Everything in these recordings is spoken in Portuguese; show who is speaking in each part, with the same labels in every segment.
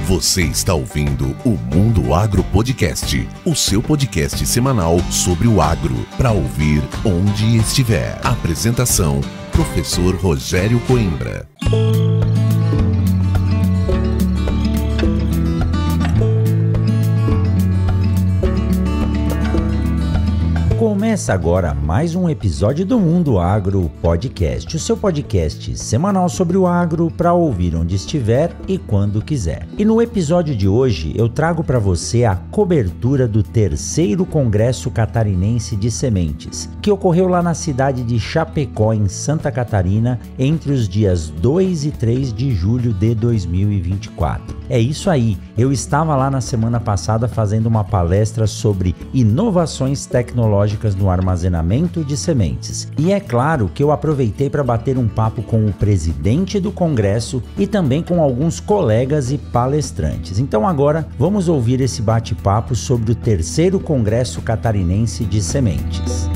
Speaker 1: Você está ouvindo o Mundo Agro Podcast, o seu podcast semanal sobre o agro, para ouvir onde estiver. Apresentação, professor Rogério Coimbra.
Speaker 2: Começa agora mais um episódio do Mundo Agro Podcast, o seu podcast semanal sobre o agro para ouvir onde estiver e quando quiser. E no episódio de hoje eu trago para você a cobertura do terceiro Congresso Catarinense de Sementes, que ocorreu lá na cidade de Chapecó, em Santa Catarina, entre os dias 2 e 3 de julho de 2024. É isso aí, eu estava lá na semana passada fazendo uma palestra sobre inovações tecnológicas no armazenamento de sementes. E é claro que eu aproveitei para bater um papo com o presidente do Congresso e também com alguns colegas e palestrantes. Então agora vamos ouvir esse bate-papo sobre o terceiro Congresso Catarinense de Sementes.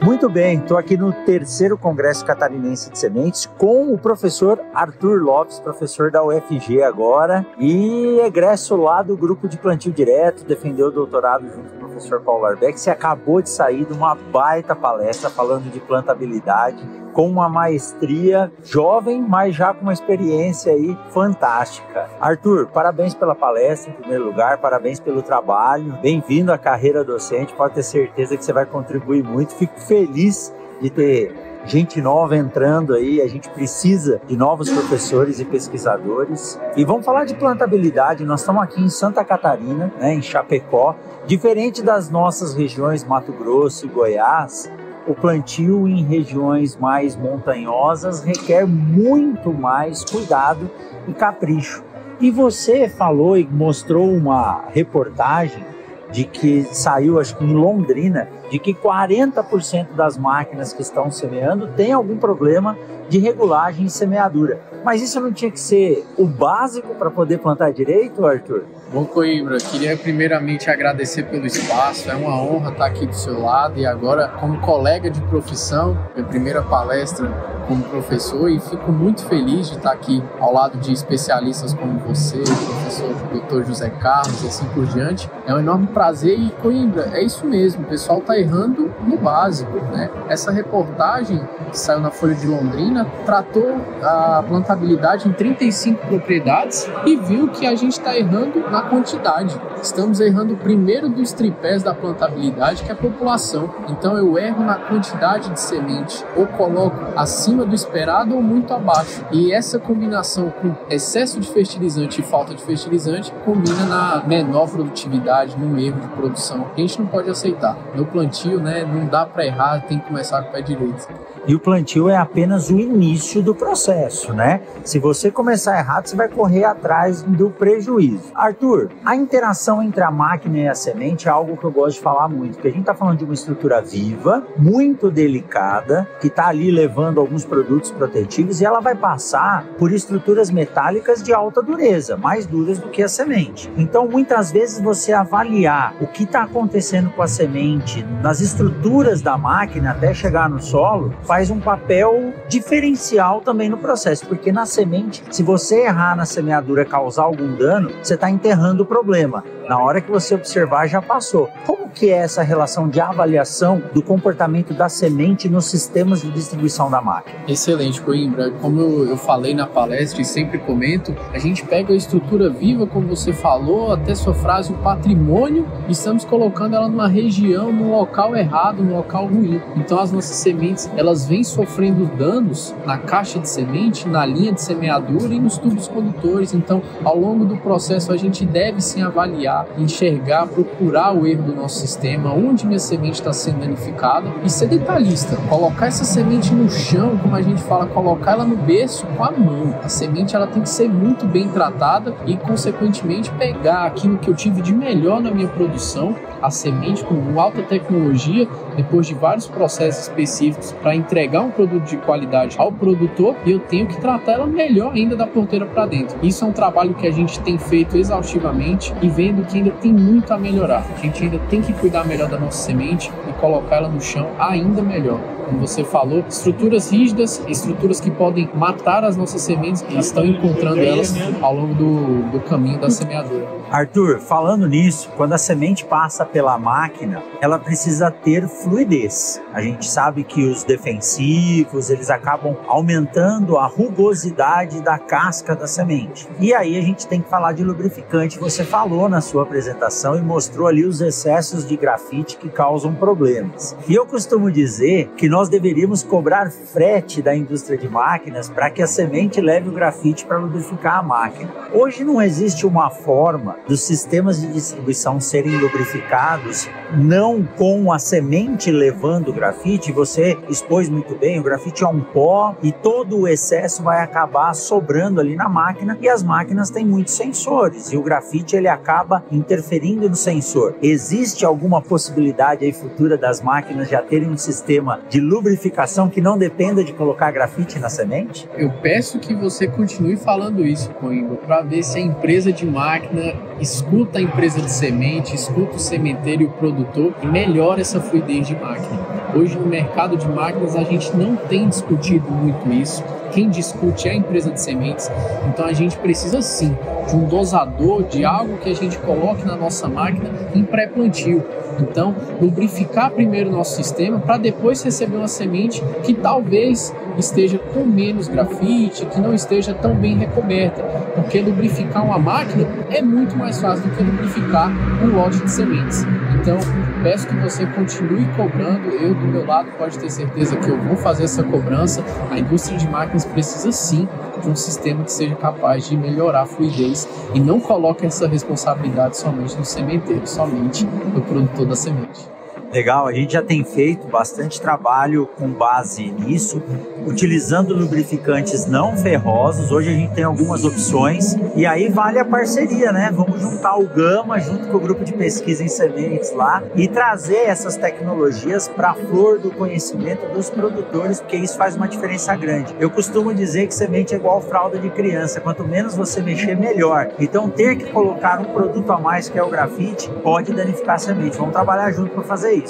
Speaker 2: Muito bem, estou aqui no terceiro Congresso Catarinense de Sementes com o professor Arthur Lopes, professor da UFG agora e egresso lá do grupo de plantio direto, defendeu o doutorado junto com o professor Paulo Arbeck. Você acabou de sair de uma baita palestra falando de plantabilidade, com uma maestria, jovem, mas já com uma experiência aí fantástica. Arthur, parabéns pela palestra em primeiro lugar, parabéns pelo trabalho, bem-vindo à carreira docente, pode ter certeza que você vai contribuir muito. Fico feliz de ter gente nova entrando aí, a gente precisa de novos professores e pesquisadores. E vamos falar de plantabilidade, nós estamos aqui em Santa Catarina, né, em Chapecó, diferente das nossas regiões Mato Grosso e Goiás. O plantio em regiões mais montanhosas requer muito mais cuidado e capricho. E você falou e mostrou uma reportagem de que saiu, acho que em Londrina, de que 40% das máquinas que estão semeando tem algum problema de regulagem e semeadura. Mas isso não tinha que ser o básico para poder plantar direito, Arthur?
Speaker 3: Bom, Coimbra, queria primeiramente agradecer pelo espaço, é uma honra estar aqui do seu lado e agora como colega de profissão, minha primeira palestra como professor, e fico muito feliz de estar aqui ao lado de especialistas como você, o professor Dr. José Carlos e assim por diante. É um enorme prazer e, Coimbra, é isso mesmo, o pessoal está errando no básico, né? Essa reportagem que saiu na Folha de Londrina tratou a plantabilidade em 35 propriedades e viu que a gente está errando na quantidade. Estamos errando o primeiro dos tripés da plantabilidade, que é a população. Então eu erro na quantidade de semente, ou coloco acima do esperado ou muito abaixo. E essa combinação com excesso de fertilizante e falta de fertilizante combina na menor produtividade, num erro de produção. A gente não pode aceitar. No plantio, né, não dá para errar, tem que começar com o pé direito.
Speaker 2: E o plantio é apenas o início do processo, né? Se você começar errado, você vai correr atrás do prejuízo. Arthur, a interação entre a máquina e a semente é algo que eu gosto de falar muito, porque a gente está falando de uma estrutura viva, muito delicada, que está ali levando alguns produtos protetivos e ela vai passar por estruturas metálicas de alta dureza, mais duras do que a semente. Então, muitas vezes você avaliar o que está acontecendo com a semente nas estruturas da máquina até chegar no solo, faz um papel diferencial também no processo, porque na semente, se você errar na semeadura, causar algum dano, você está enterrando o problema. Na hora que você observar, já passou. Como que é essa relação de avaliação do comportamento da semente nos sistemas de distribuição da máquina?
Speaker 3: Excelente, Coimbra. Como eu falei na palestra e sempre comento, a gente pega a estrutura viva, como você falou, até sua frase, o patrimônio, e estamos colocando ela numa região, num local errado, num local ruim. Então as nossas sementes, elas vêm sofrendo danos na caixa de semente, na linha de semeadura e nos tubos condutores. Então, ao longo do processo, a gente deve sim avaliar, enxergar, procurar o erro do nosso sistema, onde minha semente está sendo danificada e ser detalhista. Colocar essa semente no chão, como a gente fala, colocar ela no berço com a mão. A semente ela tem que ser muito bem tratada e, consequentemente, pegar aquilo que eu tive de melhor na minha produção, a semente com alta tecnologia, depois de vários processos específicos para entregar um produto de qualidade ao produtor, e eu tenho que tratar ela melhor ainda da porteira para dentro. Isso é um trabalho que a gente tem feito exaustivamente e vendo que ainda tem muito a melhorar. A gente ainda tem que cuidar melhor da nossa semente e colocar ela no chão ainda melhor. Como você falou, estruturas rígidas, estruturas que podem matar as nossas sementes e estão encontrando elas ao longo do caminho da semeadura.
Speaker 2: Arthur, falando nisso, quando a semente passa pela máquina, ela precisa ter fluidez. A gente sabe que os defensivos, eles acabam aumentando a rugosidade da casca da semente. E aí a gente tem que falar de lubrificante. Você falou na sua apresentação e mostrou ali os excessos de grafite que causam problemas. E eu costumo dizer que nós deveríamos cobrar frete da indústria de máquinas para que a semente leve o grafite para lubrificar a máquina. Hoje não existe uma forma dos sistemas de distribuição serem lubrificados não com a semente levando o grafite. Você expôs muito bem, o grafite é um pó e todo o excesso vai acabar sobrando ali na máquina, e as máquinas têm muitos sensores e o grafite ele acaba interferindo no sensor. Existe alguma possibilidade aí futura das máquinas já terem um sistema de lubrificação que não dependa de colocar grafite na semente?
Speaker 3: Eu peço que você continue falando isso, Coimbra, para ver se a empresa de máquina escuta a empresa de semente, escuta o sementeiro e o produtor e melhora essa fluidez de máquina. Hoje no mercado de máquinas a gente não tem discutido muito isso. Quem discute é a empresa de sementes, então a gente precisa sim de um dosador, de algo que a gente coloque na nossa máquina em pré-plantio. Então, lubrificar primeiro o nosso sistema para depois receber uma semente que talvez esteja com menos grafite, que não esteja tão bem recoberta, porque lubrificar uma máquina é muito mais fácil do que lubrificar um lote de sementes. Então, peço que você continue cobrando. Eu, do meu lado, pode ter certeza que eu vou fazer essa cobrança. A indústria de máquinas precisa sim de um sistema que seja capaz de melhorar a fluidez e não coloque essa responsabilidade somente no sementeiro, somente no produtor da semente.
Speaker 2: Legal, a gente já tem feito bastante trabalho com base nisso, utilizando lubrificantes não ferrosos. Hoje a gente tem algumas opções e aí vale a parceria, né? Vamos juntar o Gama junto com o grupo de pesquisa em sementes lá e trazer essas tecnologias para a flor do conhecimento dos produtores, porque isso faz uma diferença grande. Eu costumo dizer que semente é igual fralda de criança, quanto menos você mexer, melhor. Então ter que colocar um produto a mais, que é o grafite, pode danificar a semente. Vamos trabalhar junto para fazer isso.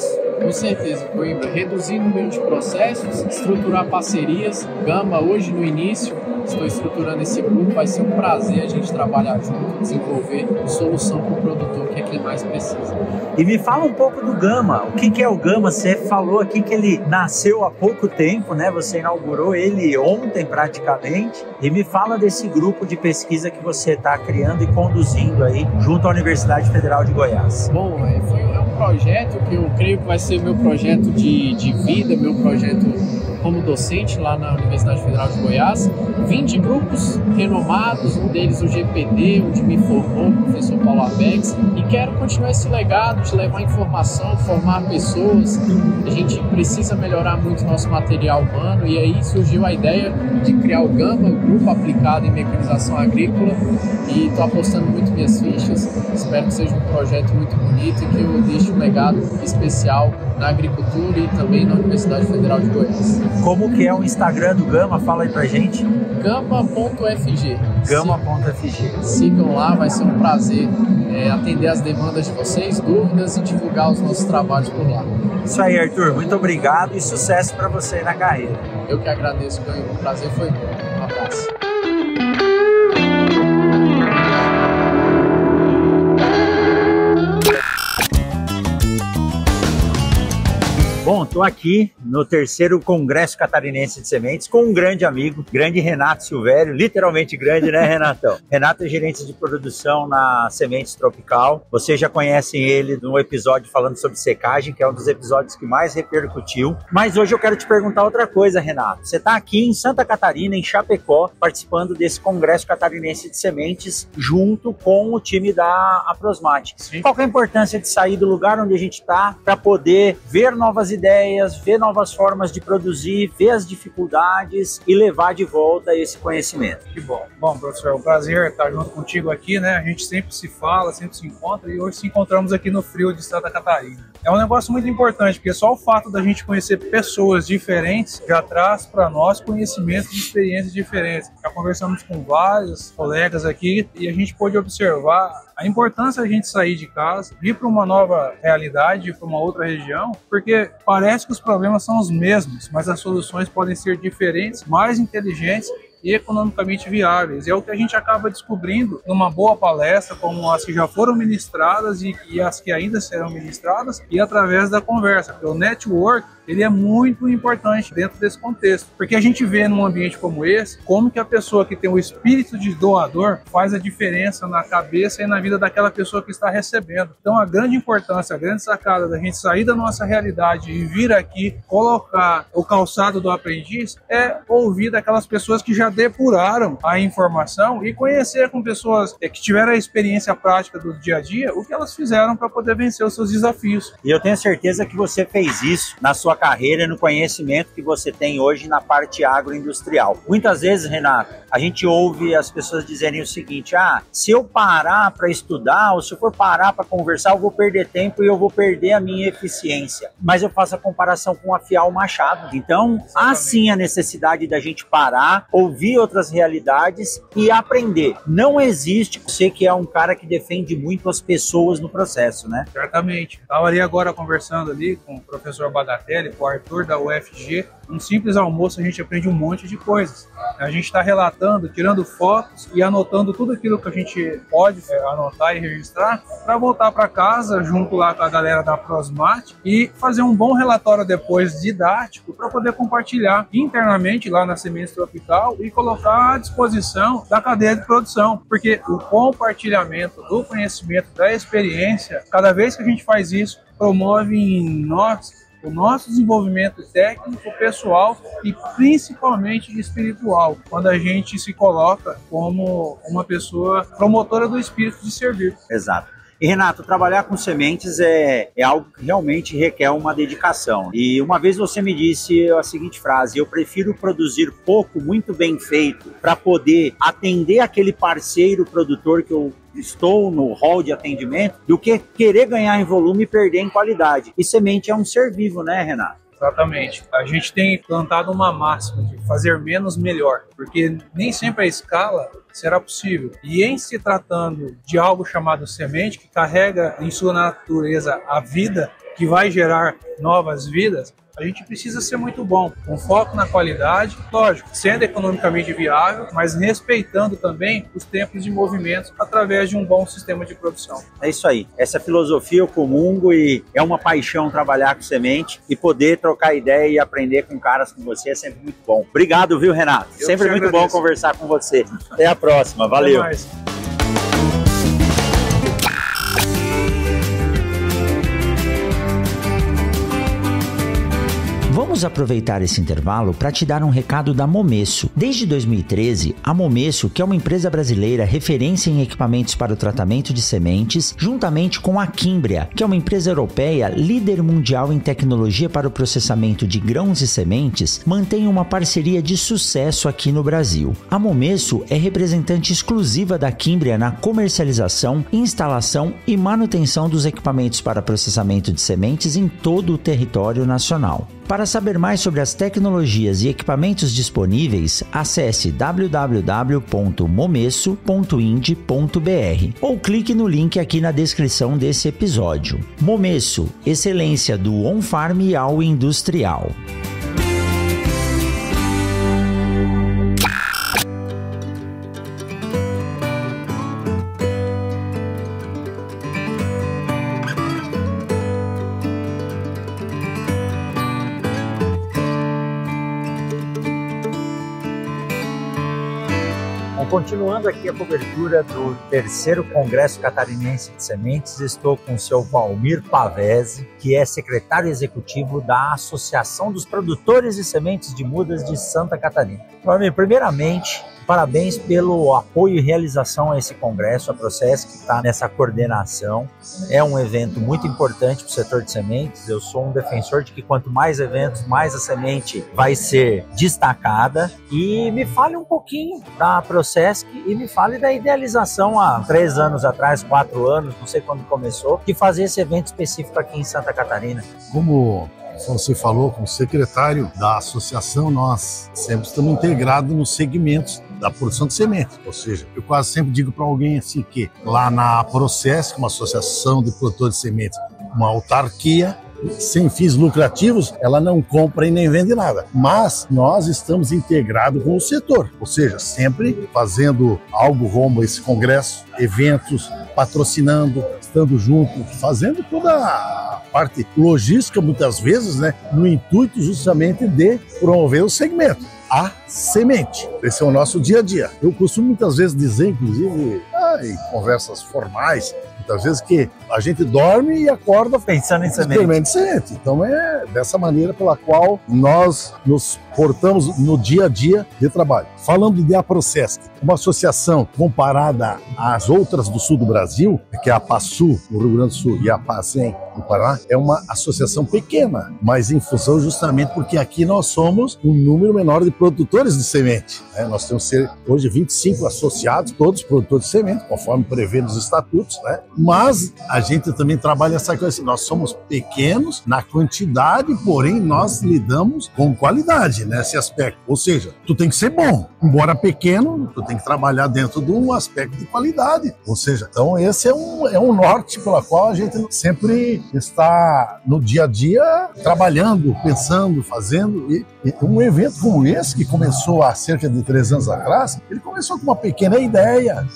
Speaker 3: Com certeza, Coimbra. Reduzir o número de processos, estruturar parcerias. Gama, hoje no início, estou estruturando esse grupo. Vai ser um prazer a gente trabalhar junto, desenvolver solução para o produtor, que é quem mais precisa.
Speaker 2: E me fala um pouco do Gama. O que é o Gama? Você falou aqui que ele nasceu há pouco tempo, né? Você inaugurou ele ontem praticamente. E me fala desse grupo de pesquisa que você está criando e conduzindo aí junto à Universidade Federal de Goiás.
Speaker 3: Bom, é um projeto que eu creio que vai ser meu projeto de vida, meu projeto como docente lá na Universidade Federal de Goiás. Vim de grupos renomados, um deles o GPD, onde me formou o professor Paulo Abex, e quero continuar esse legado de levar informação, formar pessoas. A gente precisa melhorar muito nosso material humano, e aí surgiu a ideia de criar o Gama, o grupo aplicado em mecanização agrícola, e estou apostando muito minhas fichas. Espero que seja um projeto muito bonito e que eu deixe um legado especial na agricultura e também na Universidade Federal de Goiás.
Speaker 2: Como que é o Instagram do Gama? Fala aí pra gente.
Speaker 3: Gama.fg.
Speaker 2: Gama.fg.
Speaker 3: Sigam lá, vai ser um prazer atender as demandas de vocês, dúvidas e divulgar os nossos trabalhos por lá.
Speaker 2: Isso aí, Arthur. Muito obrigado e sucesso para você na carreira.
Speaker 3: Eu que agradeço, o prazer foi meu. Um abraço.
Speaker 2: Bom, estou aqui no 3º Congresso Catarinense de Sementes com um grande amigo, grande Renato Silvério, literalmente grande, né, Renatão? Renato é gerente de produção na Sementes Tropical. Vocês já conhecem ele no episódio falando sobre secagem, que é um dos episódios que mais repercutiu. Mas hoje eu quero te perguntar outra coisa, Renato. Você está aqui em Santa Catarina, em Chapecó, participando desse Congresso Catarinense de Sementes, junto com o time da Aprosmatics. Sim. Qual que é a importância de sair do lugar onde a gente está para poder ver novas ideias, ver novas formas de produzir, ver as dificuldades e levar de volta esse conhecimento?
Speaker 4: Que bom. Bom, professor, é um prazer estar junto contigo aqui, né? A gente sempre se fala, sempre se encontra e hoje se encontramos aqui no frio de Santa Catarina. É um negócio muito importante, porque só o fato da gente conhecer pessoas diferentes já traz para nós conhecimentos e experiências diferentes. Já conversamos com vários colegas aqui e a gente pôde observar A importância é a gente sair de casa, ir para uma nova realidade, para uma outra região, porque parece que os problemas são os mesmos, mas as soluções podem ser diferentes, mais inteligentes e economicamente viáveis. E é o que a gente acaba descobrindo numa boa palestra, como as que já foram ministradas e as que ainda serão ministradas, e através da conversa. Porque o network, ele é muito importante dentro desse contexto, porque a gente vê num ambiente como esse, como que a pessoa que tem o espírito de doador faz a diferença na cabeça e na vida daquela pessoa que está recebendo. Então a grande importância, a grande sacada da gente sair da nossa realidade e vir aqui colocar o calçado do aprendiz é ouvir daquelas pessoas que já depuraram a informação e conhecer com pessoas que tiveram a experiência prática do dia a dia, o que elas fizeram para poder vencer os seus desafios.
Speaker 2: E eu tenho certeza que você fez isso na sua carreira e no conhecimento que você tem hoje na parte agroindustrial. Muitas vezes, Renato, a gente ouve as pessoas dizerem o seguinte: se eu parar para estudar ou se eu for parar para conversar, eu vou perder tempo e eu vou perder a minha eficiência. Mas eu faço a comparação com afiar o machado. Então, há sim a necessidade da gente parar, ouvir outras realidades e aprender. Não existe você que é um cara que defende muito as pessoas no processo, né?
Speaker 4: Certamente. Estava ali agora conversando ali com o professor Bagatelli, com o Arthur da UFG. Um simples almoço a gente aprende um monte de coisas. A gente está relatando, tirando fotos e anotando tudo aquilo que a gente pode anotar e registrar para voltar para casa junto lá com a galera da Prosmate e fazer um bom relatório depois didático para poder compartilhar internamente lá na Sementes Tropical e colocar à disposição da cadeia de produção, porque o compartilhamento do conhecimento, da experiência, cada vez que a gente faz isso, promove em nós o nosso desenvolvimento técnico, pessoal e principalmente espiritual, quando a gente se coloca como uma pessoa promotora do espírito de servir.
Speaker 2: Exato. E Renato, trabalhar com sementes é algo que realmente requer uma dedicação. E uma vez você me disse a seguinte frase: eu prefiro produzir pouco, muito bem feito, para poder atender aquele parceiro produtor que eu estou no hall de atendimento, do que querer ganhar em volume e perder em qualidade. E semente é um ser vivo, né, Renato?
Speaker 4: Exatamente. A gente tem plantado uma máxima de fazer menos melhor, porque nem sempre a escala será possível. E em se tratando de algo chamado semente, que carrega em sua natureza a vida, que vai gerar novas vidas, a gente precisa ser muito bom, com foco na qualidade, lógico, sendo economicamente viável, mas respeitando também os tempos de movimento através de um bom sistema de produção.
Speaker 2: É isso aí, essa filosofia eu comungo e é uma paixão trabalhar com semente e poder trocar ideia e aprender com caras como você é sempre muito bom. Obrigado, viu, Renato? Sempre muito bom conversar com você. Até a próxima, valeu!
Speaker 4: Até mais.
Speaker 5: Vamos aproveitar esse intervalo para te dar um recado da Momesso. Desde 2013, a Momesso, que é uma empresa brasileira referência em equipamentos para o tratamento de sementes, juntamente com a Quimbria, que é uma empresa europeia líder mundial em tecnologia para o processamento de grãos e sementes, mantém uma parceria de sucesso aqui no Brasil. A Momesso é representante exclusiva da Quimbria na comercialização, instalação e manutenção dos equipamentos para processamento de sementes em todo o território nacional. Para saber mais sobre as tecnologias e equipamentos disponíveis, acesse www.momesso.ind.br ou clique no link aqui na descrição desse episódio. Momesso, excelência do on-farm ao industrial.
Speaker 2: Continuando aqui a cobertura do terceiro Congresso Catarinense de Sementes, estou com o seu Valmir Pavese, que é secretário executivo da Associação dos Produtores de Sementes de Mudas de Santa Catarina. Valmir, primeiramente, parabéns pelo apoio e realização a esse congresso, a Process, que está nessa coordenação. É um evento muito importante para o setor de sementes. Eu sou um defensor de que quanto mais eventos, mais a semente vai ser destacada. E me fale um pouquinho da Process e me fale da idealização há 3 anos atrás, 4 anos, não sei quando começou, de fazer esse evento específico aqui em Santa Catarina.
Speaker 6: Como você falou, como secretário da associação, nós sempre estamos integrados nos segmentos da produção de semente. Ou seja, eu quase sempre digo para alguém assim que lá na Process, uma associação de produtores de sementes, uma autarquia, sem fins lucrativos, ela não compra e nem vende nada. Mas nós estamos integrados com o setor, ou seja, sempre fazendo algo rumo a esse congresso, eventos, patrocinando, estando junto, fazendo toda a parte logística, muitas vezes, né, no intuito justamente de promover o segmento. A semente. Esse é o nosso dia a dia. Eu costumo muitas vezes dizer, inclusive, em conversas formais, muitas vezes que a gente dorme e acorda
Speaker 2: pensando em semente.
Speaker 6: Então é dessa maneira pela qual nós nos portamos no dia a dia de trabalho. Falando de Aprocesc, uma associação comparada às outras do sul do Brasil, que é a APASU, no Rio Grande do Sul, e a APASEM, no Paraná, é uma associação pequena, mas em função justamente porque aqui nós somos um número menor de produtores de semente. Nós temos hoje 25 associados, todos produtores de semente, conforme prevê nos estatutos, né? Mas a gente também trabalha essa coisa, nós somos pequenos na quantidade, porém nós lidamos com qualidade nesse aspecto. Ou seja, tu tem que ser bom. Embora pequeno, tu tem que trabalhar dentro de um aspecto de qualidade. Ou seja, então esse é um norte pela qual a gente sempre está no dia a dia trabalhando, pensando, fazendo. E um evento como esse, que começou há cerca de 3 anos atrás, ele começou com uma pequena ideia,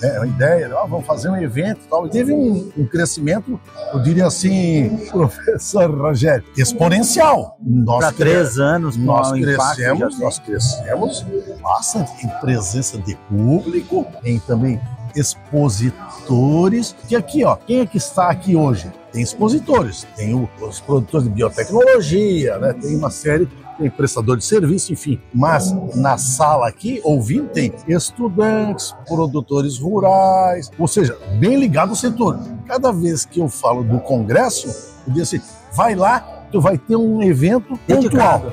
Speaker 6: vamos fazer um evento e tal. E teve um crescimento, eu diria assim, professor Rogério, exponencial.
Speaker 2: Para 3 anos,
Speaker 6: nós crescemos bastante em presença de público, em também expositores. Que aqui, quem é que está aqui hoje? Tem expositores, tem os produtores de biotecnologia, né? Tem uma série, tem prestador de serviço, enfim. Mas na sala aqui, ouvindo, tem estudantes, produtores rurais, ou seja, bem ligado ao setor. Cada vez que eu falo do congresso, eu digo assim, vai lá, tu vai ter um evento pontual.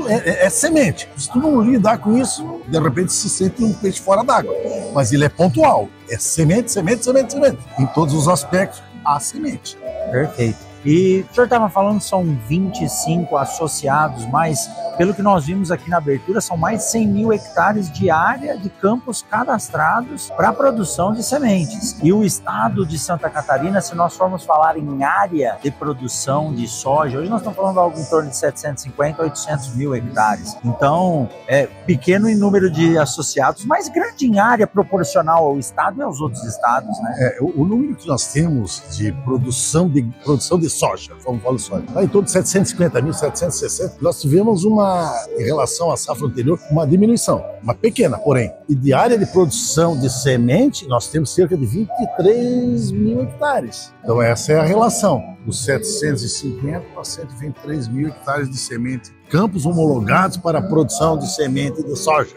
Speaker 6: É semente. Se tu não lidar com isso, de repente se sente um peixe fora d'água. Mas ele é pontual. É semente, semente, semente, semente. Em todos os aspectos, a semente.
Speaker 2: Perfeito. E o senhor estava falando que são 25 associados, mas pelo que nós vimos aqui na abertura, são mais de 100 mil hectares de área de campos cadastrados para a produção de sementes. E o estado de Santa Catarina, se nós formos falar em área de produção de soja, hoje nós estamos falando de algo em torno de 750 a 800 mil hectares. Então, é pequeno em número de associados, mas grande em área proporcional ao estado e aos outros estados, né?
Speaker 6: O número que nós temos de produção de soja, vamos falar de soja, lá em torno de 750 mil, 760, nós tivemos em relação à safra anterior, uma diminuição, uma pequena, porém. E de área de produção de semente, nós temos cerca de 23 mil hectares. Então essa é a relação, dos 750 para 123 mil hectares de semente, campos homologados para a produção de semente de soja.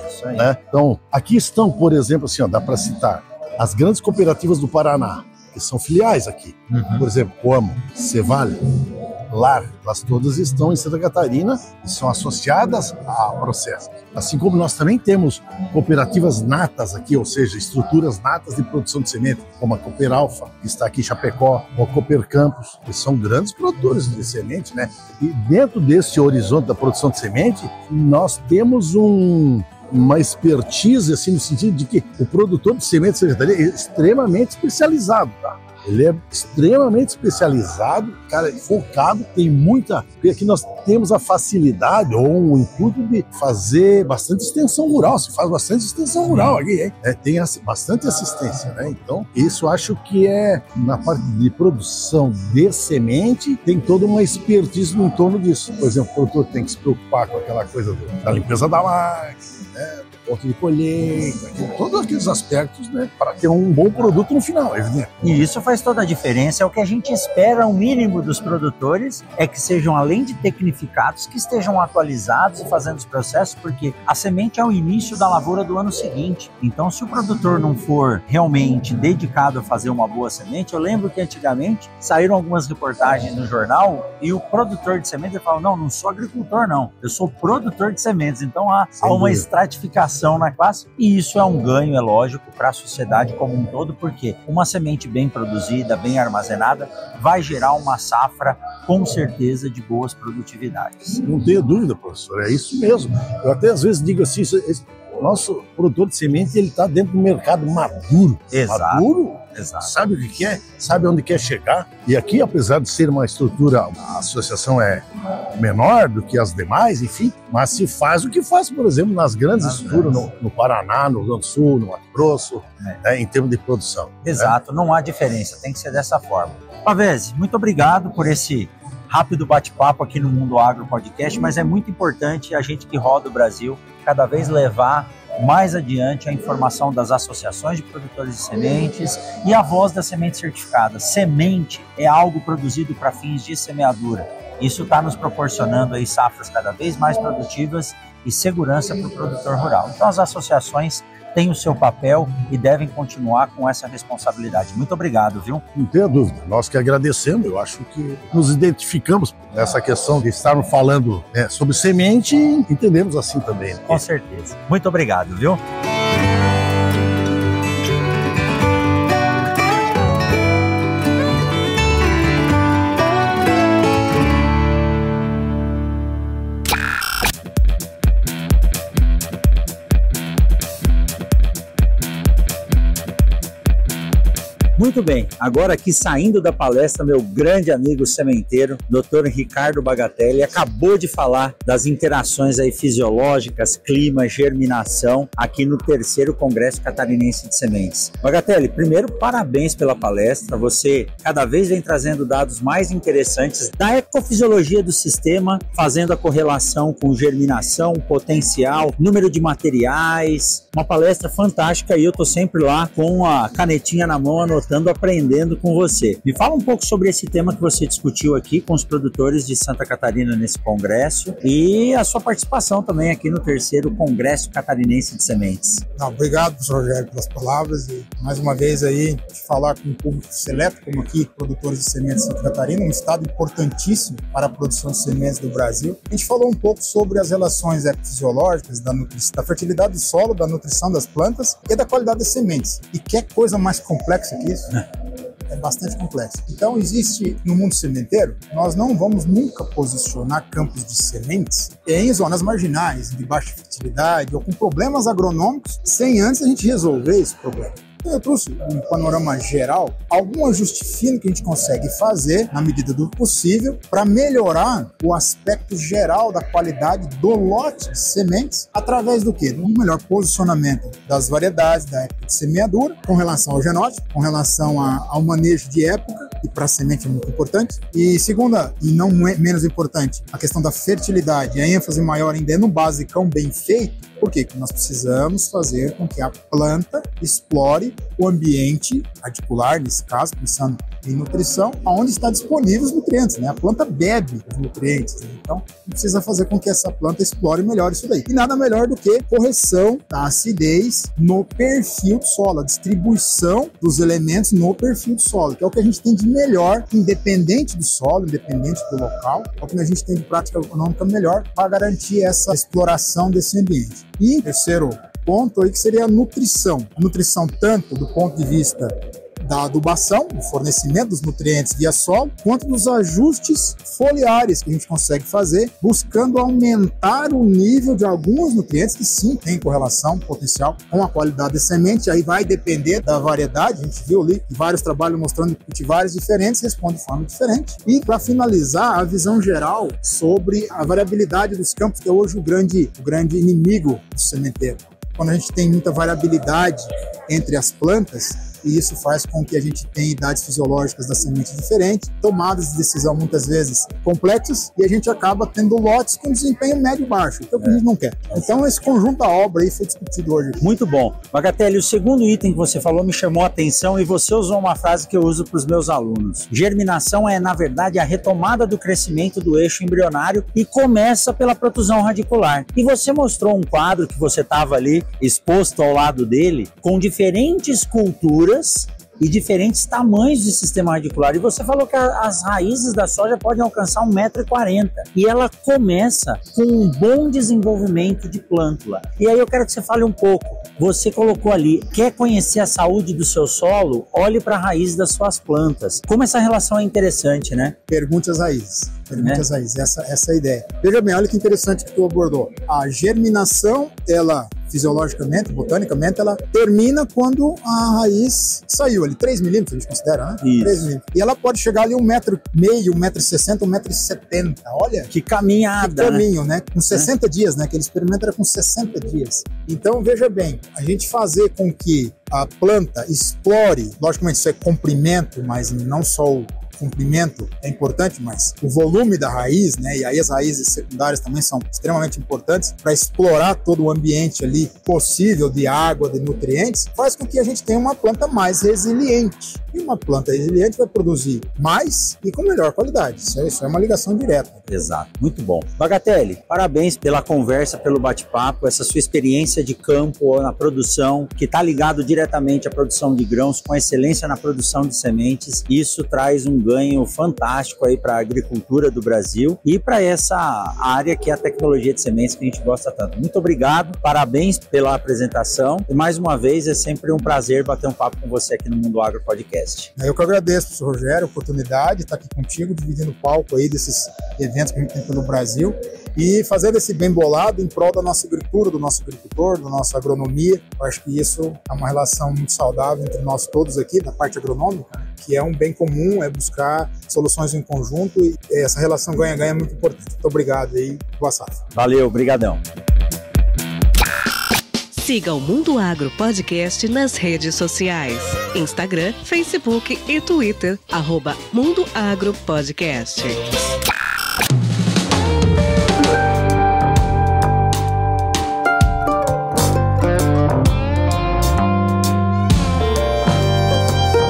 Speaker 2: Isso aí.
Speaker 6: Né? Então, aqui estão, por exemplo, assim, dá para citar, as grandes cooperativas do Paraná, que são filiais aqui. Por exemplo, Coamo, Cevale, LAR, elas todas estão em Santa Catarina e são associadas à Aprocesc. Assim como nós também temos cooperativas natas aqui, ou seja, estruturas natas de produção de semente, como a Cooperalfa, que está aqui em Chapecó, ou a Cooper Campos, que são grandes produtores de semente, né? E dentro desse horizonte da produção de semente, nós temos uma expertise, assim, no sentido de que o produtor de semente é extremamente especializado, tá? Ele é extremamente especializado, cara, focado, tem muita... Porque aqui nós temos a facilidade ou o intuito de fazer bastante extensão rural, se faz bastante extensão rural aqui, hein? Tem bastante assistência, né? Então, isso acho que na parte de produção de semente, tem toda uma expertise no entorno disso. Por exemplo, o produtor tem que se preocupar com aquela coisa da limpeza da máquina, né? Ponto de colheita, todos aqueles aspectos, né, para ter um bom produto no final, evidente.
Speaker 2: E isso faz toda a diferença. É o que a gente espera, o mínimo dos produtores, é que sejam, além de tecnificados, que estejam atualizados e fazendo os processos, porque a semente é o início da lavoura do ano seguinte. Então, se o produtor não for realmente dedicado a fazer uma boa semente, eu lembro que antigamente saíram algumas reportagens no jornal e o produtor de semente fala, não sou agricultor não, eu sou produtor de sementes. Então há uma estratificação na classe, e isso é um ganho, é lógico, para a sociedade como um todo, porque uma semente bem produzida, bem armazenada, vai gerar uma safra, com certeza, de boas produtividades.
Speaker 6: Não tenha dúvida, professor, é isso mesmo. Eu até às vezes digo assim, nosso produtor de semente ele está dentro do mercado maduro.
Speaker 2: Exato.
Speaker 6: Maduro,
Speaker 2: Exato.
Speaker 6: sabe o que quer, sabe onde quer chegar. E aqui, apesar de ser uma estrutura, a associação é menor do que as demais, enfim, mas se faz o que faz, por exemplo, nas grandes estruturas no Paraná, no Rio Grande do Sul, no Mato Grosso, em termos de produção.
Speaker 2: Exato, não há diferença, tem que ser dessa forma. Pavese, muito obrigado por esse rápido bate-papo aqui no Mundo Agro Podcast, mas é muito importante a gente que roda o Brasil cada vez levar mais adiante a informação das associações de produtores de sementes e a voz da semente certificada. Semente é algo produzido para fins de semeadura. Isso está nos proporcionando aí safras cada vez mais produtivas e segurança para o produtor rural. Então as associações têm o seu papel e devem continuar com essa responsabilidade. Muito obrigado, viu?
Speaker 6: Não tenha dúvida, nós que agradecemos, eu acho que nos identificamos nessa questão de estarmos falando sobre semente e entendemos assim também.
Speaker 2: Com certeza. Muito obrigado, viu? Muito bem, agora aqui saindo da palestra, meu grande amigo sementeiro, Dr. Ricardo Bagatelli, acabou de falar das interações aí fisiológicas, clima, germinação, aqui no 3º Congresso Catarinense de Sementes. Bagatelli, primeiro, parabéns pela palestra, você cada vez vem trazendo dados mais interessantes da ecofisiologia do sistema, fazendo a correlação com germinação, potencial, número de materiais, uma palestra fantástica e eu tô sempre lá com a canetinha na mão, anotando, aprendendo com você. Me fala um pouco sobre esse tema que você discutiu aqui com os produtores de Santa Catarina nesse congresso e a sua participação também aqui no 3º Congresso Catarinense de Sementes.
Speaker 7: Obrigado, professor Rogério, pelas palavras e mais uma vez aí de falar com um público seleto como aqui, produtores de sementes de Santa Catarina, um estado importantíssimo para a produção de sementes do Brasil. A gente falou um pouco sobre as relações ecofisiológicas da fertilidade do solo, da nutrição das plantas e da qualidade das sementes. E que coisa mais complexa que isso? É bastante complexo. Então, existe no mundo sementeiro, nós não vamos nunca posicionar campos de sementes em zonas marginais, de baixa fertilidade ou com problemas agronômicos, sem antes a gente resolver esse problema. Eu trouxe um panorama geral, algum ajuste fino que a gente consegue fazer, na medida do possível, para melhorar o aspecto geral da qualidade do lote de sementes, através do quê? Do melhor posicionamento das variedades, da época de semeadura, com relação ao genótipo, com relação ao manejo de época, e para a semente é muito importante. E segunda, e não menos importante, a questão da fertilidade, a ênfase maior ainda é no basicão bem feito. Por quê? Porque nós precisamos fazer com que a planta explore o ambiente radicular, nesse caso, pensando em nutrição, onde está disponível os nutrientes, né? A planta bebe os nutrientes, né? Então, precisa fazer com que essa planta explore melhor isso daí. E nada melhor do que correção da acidez no perfil do solo, a distribuição dos elementos no perfil do solo, que é o que a gente tem de melhor, independente do solo, independente do local, é o que a gente tem de prática econômica melhor para garantir essa exploração desse ambiente. E terceiro ponto aí que seria a nutrição. A nutrição tanto do ponto de vista da adubação, do fornecimento dos nutrientes via solo, quanto dos ajustes foliares que a gente consegue fazer, buscando aumentar o nível de alguns nutrientes que sim tem correlação potencial com a qualidade da semente. Aí vai depender da variedade, a gente viu ali vários trabalhos mostrando que cultivares diferentes respondem de forma diferente. E para finalizar, a visão geral sobre a variabilidade dos campos, que é hoje o grande inimigo do sementeiro. Quando a gente tem muita variabilidade entre as plantas, e isso faz com que a gente tenha idades fisiológicas das sementes diferentes, tomadas de decisão muitas vezes complexas, e a gente acaba tendo lotes com desempenho médio e baixo, que é o que a gente não quer. Então esse conjunto da obra aí foi discutido hoje.
Speaker 2: Muito bom. Bagatelli, o segundo item que você falou me chamou a atenção e você usou uma frase que eu uso para os meus alunos. Germinação é, na verdade, a retomada do crescimento do eixo embrionário e começa pela protusão radicular. E você mostrou um quadro que você estava ali exposto ao lado dele, com diferentes culturas e diferentes tamanhos de sistema radicular. E você falou que as raízes da soja podem alcançar 1,40 m. E ela começa com um bom desenvolvimento de plântula. E aí eu quero que você fale um pouco. Você colocou ali, quer conhecer a saúde do seu solo? Olhe para a raiz das suas plantas. Como essa relação é interessante, né?
Speaker 7: Pergunte as raízes. Experimente as raízes, essa é a ideia. Veja bem, olha que interessante que tu abordou. A germinação, ela fisiologicamente, botanicamente, ela termina quando a raiz saiu ali, 3 milímetros, a gente considera, né?
Speaker 2: Isso.
Speaker 7: 3 milímetros. E ela pode chegar ali 1,5 m, 1,60 m, 1,70 m. Olha
Speaker 2: que caminhada,
Speaker 7: que caminho, né? Com 60 dias, né? Aquele experimento era com 60 dias. Então, veja bem, a gente fazer com que a planta explore, logicamente isso é comprimento, mas não só o comprimento é importante, mas o volume da raiz, né? E aí as raízes secundárias também são extremamente importantes para explorar todo o ambiente ali possível de água, de nutrientes, faz com que a gente tenha uma planta mais resiliente. E uma planta resiliente vai produzir mais e com melhor qualidade. Isso é uma ligação direta.
Speaker 2: Exato, muito bom. Bagatelli, parabéns pela conversa, pelo bate-papo, essa sua experiência de campo na produção, que está ligado diretamente à produção de grãos, com excelência na produção de sementes. Isso traz um ganho fantástico aí para a agricultura do Brasil e para essa área que é a tecnologia de sementes que a gente gosta tanto. Muito obrigado, parabéns pela apresentação e mais uma vez é sempre um prazer bater um papo com você aqui no Mundo Agro Podcast.
Speaker 7: Eu que agradeço, professor Rogério, a oportunidade de estar aqui contigo, dividindo o palco aí desses eventos que a gente tem pelo Brasil e fazendo esse bem bolado em prol da nossa agricultura, do nosso agricultor, da nossa agronomia. Eu acho que isso é uma relação muito saudável entre nós todos aqui, da parte agronômica, que é um bem comum, é buscar soluções em conjunto e essa relação ganha-ganha é muito importante. Muito obrigado aí, boa safra.
Speaker 2: Valeu, brigadão.
Speaker 8: Siga o Mundo Agro Podcast nas redes sociais, Instagram, Facebook e Twitter, @Mundo Agro Podcast.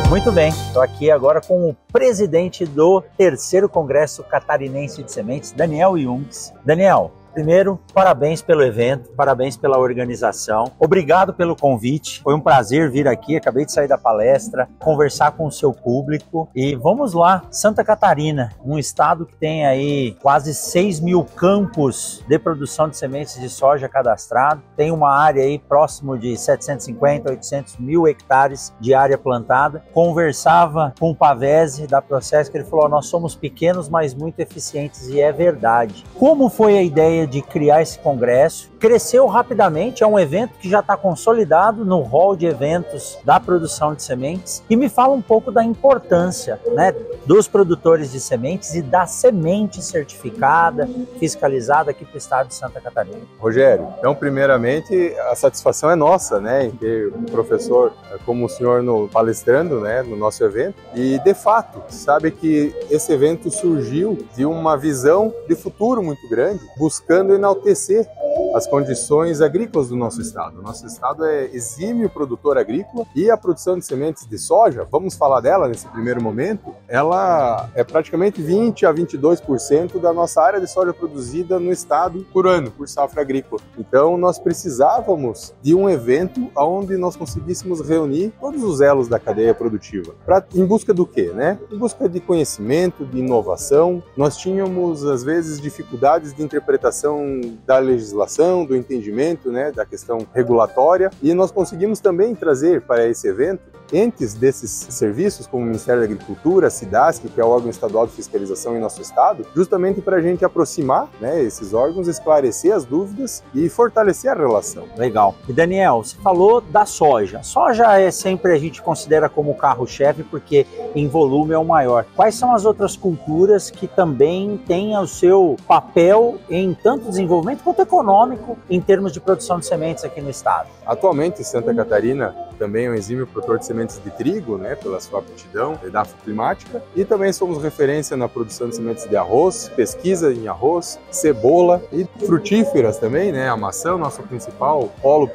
Speaker 2: Muito bem, estou aqui agora com o presidente do 3º Congresso Catarinense de Sementes, Daniel Jungs. Daniel, primeiro, parabéns pelo evento, parabéns pela organização, obrigado pelo convite, foi um prazer vir aqui, acabei de sair da palestra, conversar com o seu público e vamos lá, Santa Catarina, um estado que tem aí quase 6 mil campos de produção de sementes de soja cadastrado, tem uma área aí próximo de 750, 800 mil hectares de área plantada, conversava com o Pavese da Processo, que ele falou, nós somos pequenos, mas muito eficientes e é verdade. Como foi a ideia de criar esse congresso? Cresceu rapidamente, é um evento que já está consolidado no hall de eventos da produção de sementes e me fala um pouco da importância, né, dos produtores de sementes e da semente certificada, fiscalizada aqui para o estado de Santa Catarina.
Speaker 9: Rogério, então primeiramente a satisfação é nossa, né, em ter um professor como o senhor palestrando, né, no nosso evento e de fato, sabe que esse evento surgiu de uma visão de futuro muito grande, buscando enaltecer as condições agrícolas do nosso estado. O nosso estado é exímio produtor agrícola e a produção de sementes de soja, vamos falar dela nesse primeiro momento, ela é praticamente 20 a 22% da nossa área de soja produzida no estado por ano, por safra agrícola. Então nós precisávamos de um evento onde nós conseguíssemos reunir todos os elos da cadeia produtiva. Em busca do quê, né? Em busca de conhecimento, de inovação. Nós tínhamos às vezes dificuldades de interpretação da legislação, do entendimento, né, da questão regulatória, e nós conseguimos também trazer para esse evento entes desses serviços, como o Ministério da Agricultura, a SIDASC, que é o órgão estadual de fiscalização em nosso estado, justamente para a gente aproximar, né, esses órgãos, esclarecer as dúvidas e fortalecer a relação.
Speaker 2: Legal. E Daniel, você falou da soja. A soja é sempre a gente considera como carro-chefe porque em volume é o maior. Quais são as outras culturas que também têm o seu papel em tanto desenvolvimento quanto econômico em termos de produção de sementes aqui no estado?
Speaker 9: Atualmente, Santa Catarina também é um exímio produtor de sementes de trigo, né, pela sua aptidão edafoclimática, e também somos referência na produção de sementes de arroz, pesquisa em arroz, cebola e frutíferas também, né, a maçã, nosso principal polo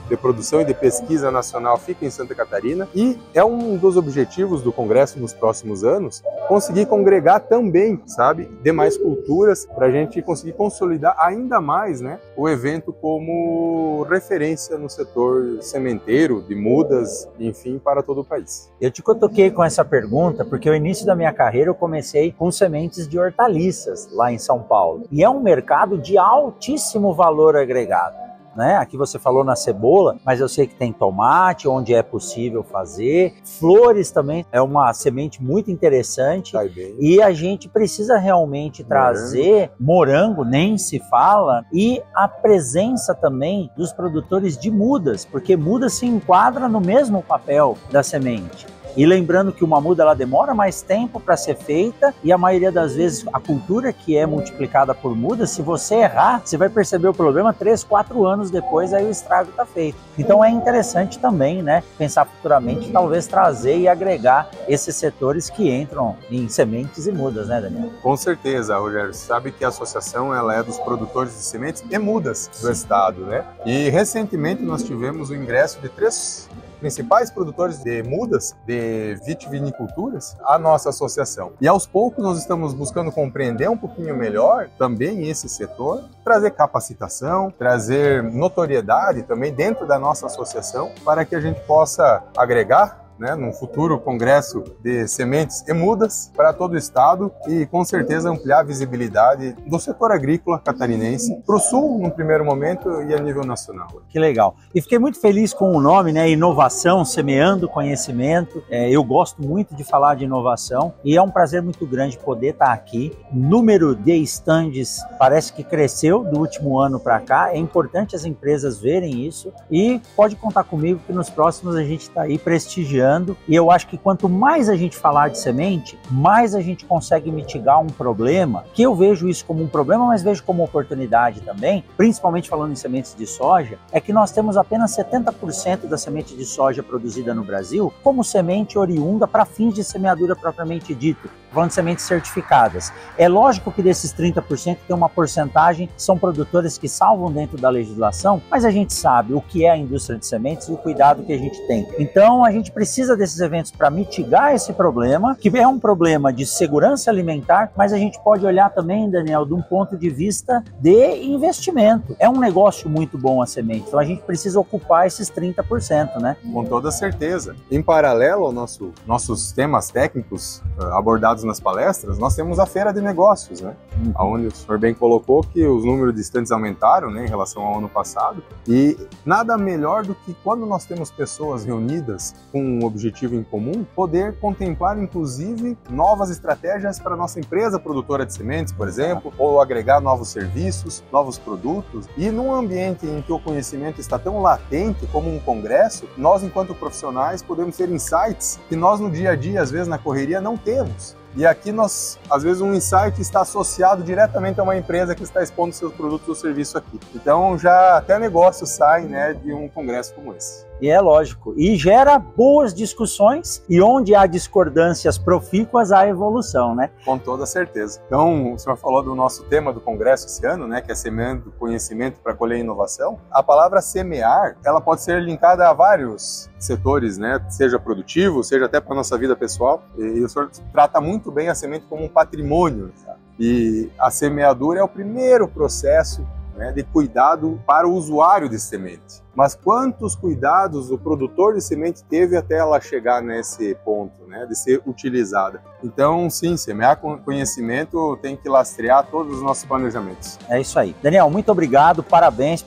Speaker 9: de produção e de pesquisa nacional fica em Santa Catarina, e é um dos objetivos do Congresso nos próximos anos, conseguir congregar também, sabe, demais culturas para a gente conseguir consolidar ainda mais, né, o evento como referência no setor sementeiro, de mudas, enfim, para todo o país.
Speaker 2: Eu te cutuquei com essa pergunta porque no início da minha carreira eu comecei com sementes de hortaliças lá em São Paulo. E é um mercado de altíssimo valor agregado. né? Aqui você falou na cebola, mas eu sei que tem tomate, onde é possível fazer. Flores também é uma semente muito interessante.
Speaker 9: Vai bem.
Speaker 2: E a gente precisa realmente trazer morango, nem se fala, e a presença também dos produtores de mudas, porque muda se enquadra no mesmo papel da semente. E lembrando que uma muda ela demora mais tempo para ser feita e a maioria das vezes a cultura que é multiplicada por muda, se você errar, você vai perceber o problema 3, 4 anos depois, aí o estrago está feito. Então é interessante também, né, pensar futuramente, talvez trazer e agregar esses setores que entram em sementes e mudas, né, Daniel?
Speaker 9: Com certeza, Rogério. Você sabe que a associação ela é dos produtores de sementes e mudas do estado, né? E recentemente nós tivemos o ingresso de 3 principais produtores de mudas, de vitiviniculturas, à nossa associação. E aos poucos nós estamos buscando compreender um pouquinho melhor também esse setor, trazer capacitação, trazer notoriedade também dentro da nossa associação, para que a gente possa agregar, né, num futuro congresso de sementes e mudas para todo o estado e com certeza ampliar a visibilidade do setor agrícola catarinense para o sul num primeiro momento e a nível nacional.
Speaker 2: Que legal. E fiquei muito feliz com o nome, né, inovação, semeando conhecimento. Eu gosto muito de falar de inovação e é um prazer muito grande poder estar aqui. Número de estandes parece que cresceu do último ano para cá. É importante as empresas verem isso e pode contar comigo que nos próximos a gente está aí prestigiando. E eu acho que quanto mais a gente falar de semente, mais a gente consegue mitigar um problema, que eu vejo isso como um problema, mas vejo como oportunidade também, principalmente falando em sementes de soja, é que nós temos apenas 70% da semente de soja produzida no Brasil como semente oriunda para fins de semeadura propriamente dito, falando de sementes certificadas. É lógico que desses 30% tem uma porcentagem que são produtores que salvam dentro da legislação, mas a gente sabe o que é a indústria de sementes e o cuidado que a gente tem. Então a gente precisa desses eventos para mitigar esse problema, que é um problema de segurança alimentar, mas a gente pode olhar também, Daniel, de um ponto de vista de investimento. É um negócio muito bom a semente, então a gente precisa ocupar esses 30%, né?
Speaker 9: Com toda certeza. Em paralelo aos nossos temas técnicos abordados nas palestras, nós temos a Feira de Negócios, né? Onde o senhor bem colocou que os números de estandes aumentaram, né, em relação ao ano passado, e nada melhor do que quando nós temos pessoas reunidas com um objetivo em comum, poder contemplar inclusive novas estratégias para a nossa empresa produtora de sementes, por exemplo, ou agregar novos serviços, novos produtos. E num ambiente em que o conhecimento está tão latente como um congresso, nós enquanto profissionais podemos ter insights que nós no dia a dia, às vezes na correria, não temos. E aqui nós, às vezes, um insight está associado diretamente a uma empresa que está expondo seus produtos ou serviços aqui. Então, já até negócios saem, né, de um congresso como esse.
Speaker 2: E é lógico. E gera boas discussões e onde há discordâncias profícuas, há evolução, né?
Speaker 9: Com toda certeza. Então, o senhor falou do nosso tema do congresso esse ano, né, que é semeando conhecimento para colher inovação. A palavra semear, ela pode ser linkada a vários setores, né, seja produtivo, seja até para a nossa vida pessoal. E o senhor trata muito bem a semente como um patrimônio, sabe? E a semeadura é o primeiro processo, né, de cuidado para o usuário de semente. Mas quantos cuidados o produtor de semente teve até ela chegar nesse ponto, né, de ser utilizada? Então, sim, semear conhecimento tem que lastrear todos os nossos planejamentos.
Speaker 2: É isso aí. Daniel, muito obrigado, parabéns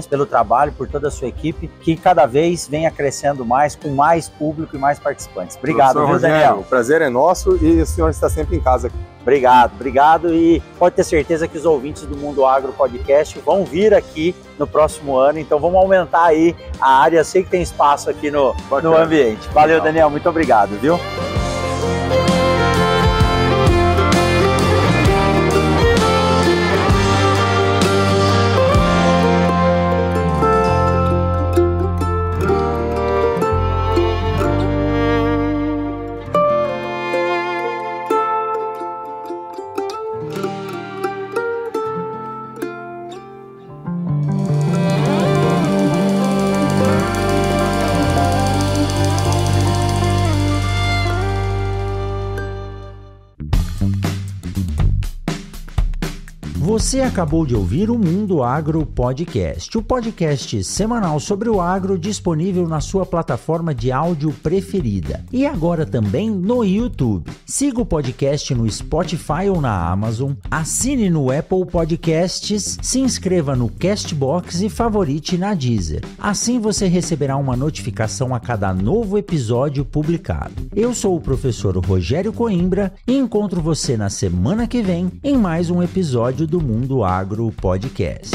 Speaker 2: pelo trabalho, por toda a sua equipe, que cada vez venha crescendo mais, com mais público e mais participantes. Obrigado, viu,
Speaker 9: Rogério,
Speaker 2: Daniel?
Speaker 9: O prazer é nosso e o senhor está sempre em casa aqui.
Speaker 2: Obrigado e pode ter certeza que os ouvintes do Mundo Agro Podcast vão vir aqui no próximo ano, então vamos aumentar aí a área, sei que tem espaço aqui no ambiente. Valeu, legal. Daniel, muito obrigado, viu?
Speaker 5: Você acabou de ouvir o Mundo Agro Podcast, o podcast semanal sobre o agro disponível na sua plataforma de áudio preferida e agora também no YouTube. Siga o podcast no Spotify ou na Amazon, assine no Apple Podcasts, se inscreva no Castbox e favorite na Deezer. Assim você receberá uma notificação a cada novo episódio publicado. Eu sou o professor Rogério Coimbra e encontro você na semana que vem em mais um episódio do Mundo Agro Podcast.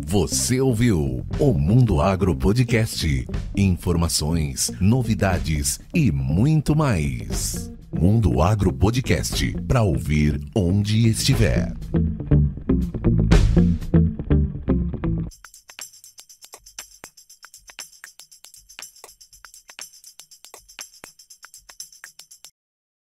Speaker 1: Você ouviu o Mundo Agro Podcast. Informações, novidades e muito mais. Mundo Agro Podcast, para ouvir onde estiver.